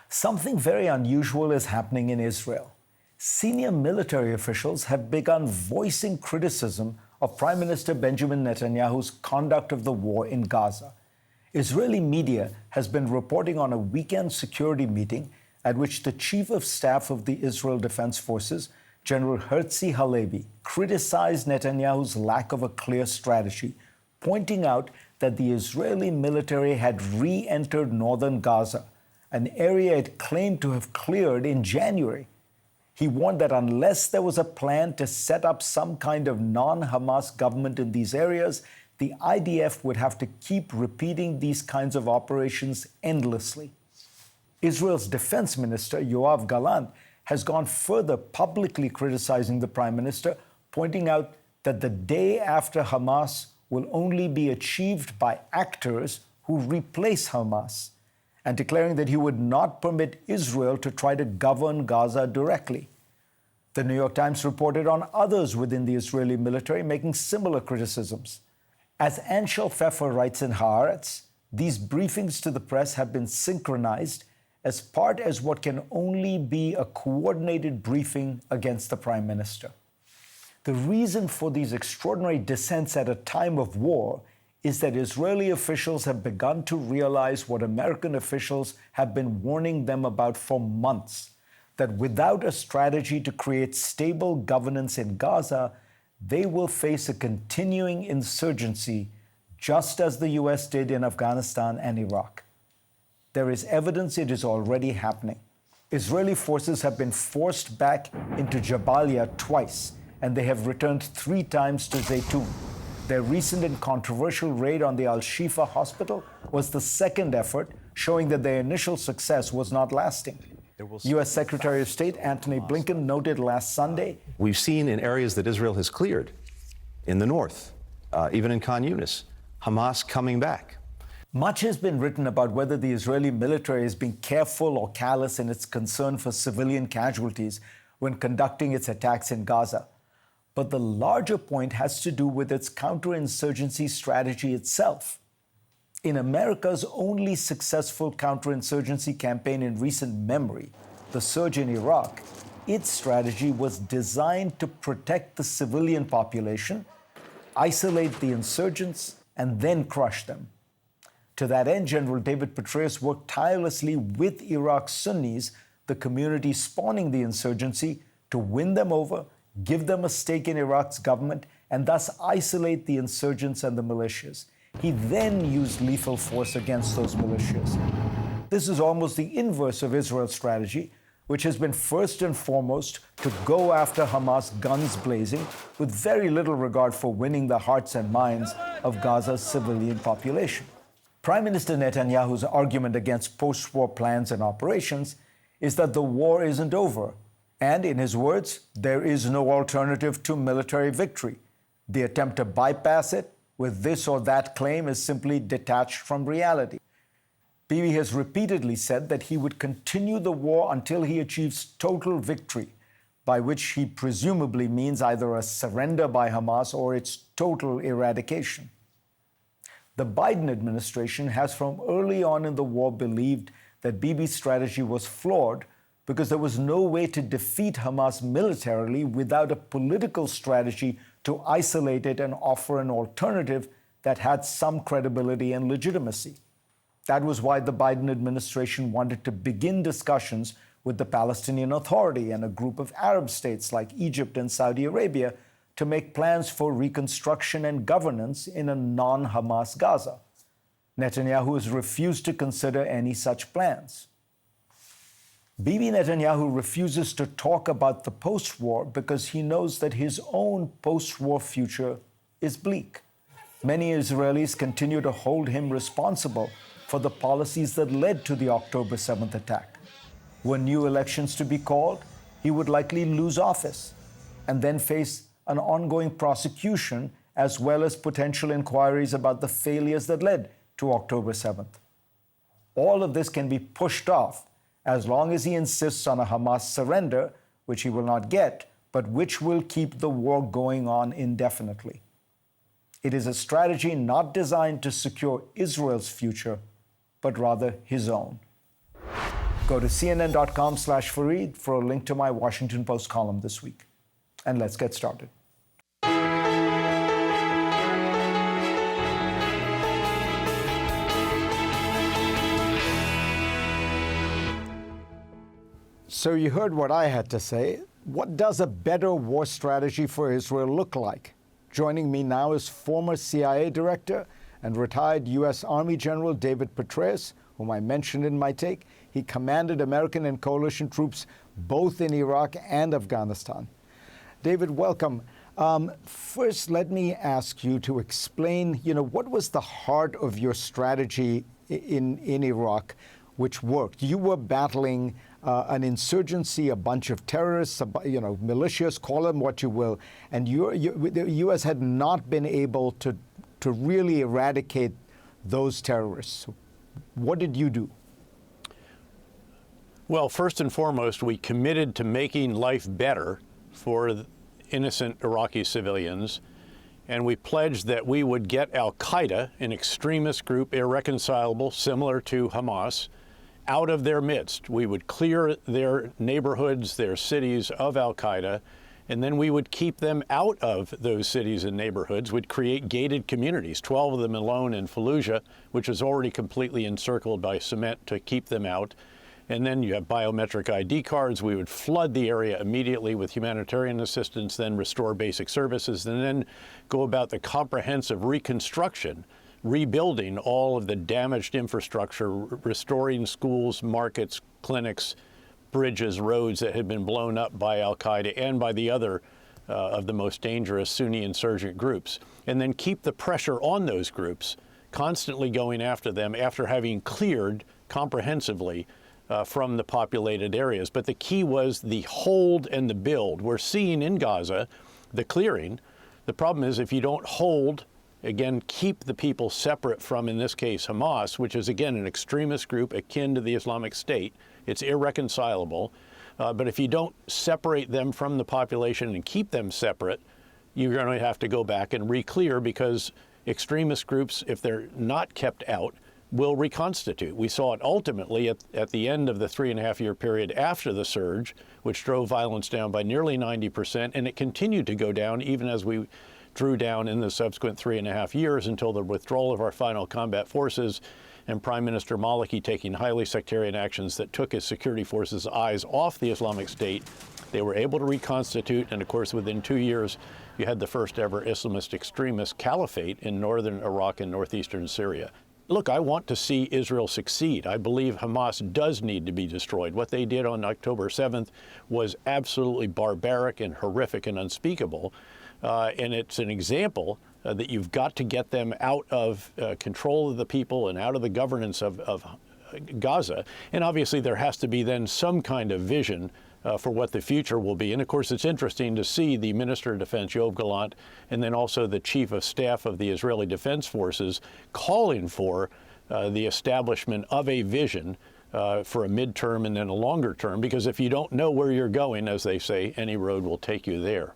Something very unusual is happening in Israel. Senior military officials have begun voicing criticism of Prime Minister Benjamin Netanyahu's conduct of the war in Gaza. Israeli media has been reporting on a weekend security meeting at which the Chief of Staff of the Israel Defense Forces, General Herzi Halevi, criticized Netanyahu's lack of a clear strategy, pointing out that the Israeli military had re-entered northern Gaza, an area it claimed to have cleared in January. He warned that unless there was a plan to set up some kind of non-Hamas government in these areas, the IDF would have to keep repeating these kinds of operations endlessly. Israel's defense minister, Yoav Gallant, has gone further, publicly criticizing the prime minister, pointing out that the day after Hamas will only be achieved by actors who replace Hamas, and declaring that he would not permit Israel to try to govern Gaza directly. The New York Times reported on others within the Israeli military making similar criticisms. As Anshel Pfeffer writes in Haaretz, these briefings to the press have been synchronized as part as what can only be a coordinated briefing against the prime minister. The reason for these extraordinary dissents at a time of war is that Israeli officials have begun to realize what American officials have been warning them about for months, that without a strategy to create stable governance in Gaza, they will face a continuing insurgency, just as the U.S. did in Afghanistan and Iraq. There is evidence it is already happening. Israeli forces have been forced back into Jabalia twice, and they have returned 3 times to Zaytun. Their recent and controversial raid on the Al-Shifa hospital was the second effort, showing that their initial success was not lasting. U.S. Secretary of State Antony Blinken noted last Sunday, "We've seen in areas that Israel has cleared, in the north, even in Khan Yunis, Hamas coming back." Much has been written about whether the Israeli military is being careful or callous in its concern for civilian casualties when conducting its attacks in Gaza. But the larger point has to do with its counterinsurgency strategy itself. In America's only successful counterinsurgency campaign in recent memory, the surge in Iraq, its strategy was designed to protect the civilian population, isolate the insurgents, and then crush them. To that end, General David Petraeus worked tirelessly with Iraq's Sunnis, the community spawning the insurgency, to win them over, give them a stake in Iraq's government, and thus isolate the insurgents and the militias. He then used lethal force against those militias. This is almost the inverse of Israel's strategy, which has been first and foremost to go after Hamas guns blazing, with very little regard for winning the hearts and minds of Gaza's civilian population. Prime Minister Netanyahu's argument against post-war plans and operations is that the war isn't over. And in his words, there is no alternative to military victory. The attempt to bypass it with this or that claim is simply detached from reality. Bibi has repeatedly said that he would continue the war until he achieves total victory, by which he presumably means either a surrender by Hamas or its total eradication. The Biden administration has from early on in the war believed that Bibi's strategy was flawed because there was no way to defeat Hamas militarily without a political strategy to isolate it and offer an alternative that had some credibility and legitimacy. That was why the Biden administration wanted to begin discussions with the Palestinian Authority and a group of Arab states like Egypt and Saudi Arabia to make plans for reconstruction and governance in a non-Hamas Gaza. Netanyahu has refused to consider any such plans. Bibi Netanyahu refuses to talk about the post-war because he knows that his own post-war future is bleak. Many Israelis continue to hold him responsible for the policies that led to the October 7th attack. Were new elections to be called, he would likely lose office and then face an ongoing prosecution as well as potential inquiries about the failures that led to October 7th. All of this can be pushed off as long as he insists on a Hamas surrender, which he will not get, but which will keep the war going on indefinitely. It is a strategy not designed to secure Israel's future, but rather his own. Go to cnn.com/Fareed for a link to my Washington Post column this week. And let's get started. So you heard what I had to say. What does a better war strategy for Israel look like? Joining me now is former CIA director and retired U.S. Army General David Petraeus, whom I mentioned in my take. He commanded American and coalition troops both in Iraq and Afghanistan. David, welcome. First, let me ask you to explain, what was the heart of your strategy in Iraq, which worked? You were battling an insurgency, a bunch of terrorists, militias, call them what you will, and the U.S. had not been able to really eradicate those terrorists. What did you do? Well, first and foremost, we committed to making life better for innocent Iraqi civilians, and we pledged that we would get al-Qaeda, an extremist group irreconcilable, similar to Hamas, out of their midst. We would clear their neighborhoods, their cities of al-Qaeda, and then we would keep them out of those cities and neighborhoods. We'd create gated communities, 12 of them alone in Fallujah, which was already completely encircled by cement to keep them out. And then you have biometric ID cards. We would flood the area immediately with humanitarian assistance, then restore basic services, and then go about the comprehensive reconstruction, rebuilding all of the damaged infrastructure, restoring schools, markets, clinics, bridges, roads that had been blown up by al-Qaeda and by the other of the most dangerous Sunni insurgent groups. And then keep the pressure on those groups, constantly going after them after having cleared comprehensively from the populated areas. But the key was the hold and the build. We're seeing in Gaza the clearing. The problem is if you don't hold, again, keep the people separate from, in this case, Hamas, which is, again, an extremist group akin to the Islamic State. It's irreconcilable. But if you don't separate them from the population and keep them separate, you're going to have to go back and re-clear, because extremist groups, if they're not kept out, will reconstitute. We saw it ultimately at the end of the 3.5-year period after the surge, which drove violence down by nearly 90%, and it continued to go down even as we drew down in the subsequent 3.5 years until the withdrawal of our final combat forces and Prime Minister Maliki taking highly sectarian actions that took his security forces' eyes off the Islamic State. They were able to reconstitute, and of course within 2 years you had the first ever Islamist extremist caliphate in northern Iraq and northeastern Syria. Look, I want to see Israel succeed. I believe Hamas does need to be destroyed. What they did on October 7th was absolutely barbaric and horrific and unspeakable. And it's an example that you've got to get them out of control of the people and out of the governance of Gaza. And obviously there has to be then some kind of vision for what the future will be. And of course, it's interesting to see the Minister of Defense, Yoav Gallant, and then also the Chief of Staff of the Israeli Defense Forces calling for the establishment of a vision for a midterm and then a longer term, because if you don't know where you're going, as they say, any road will take you there.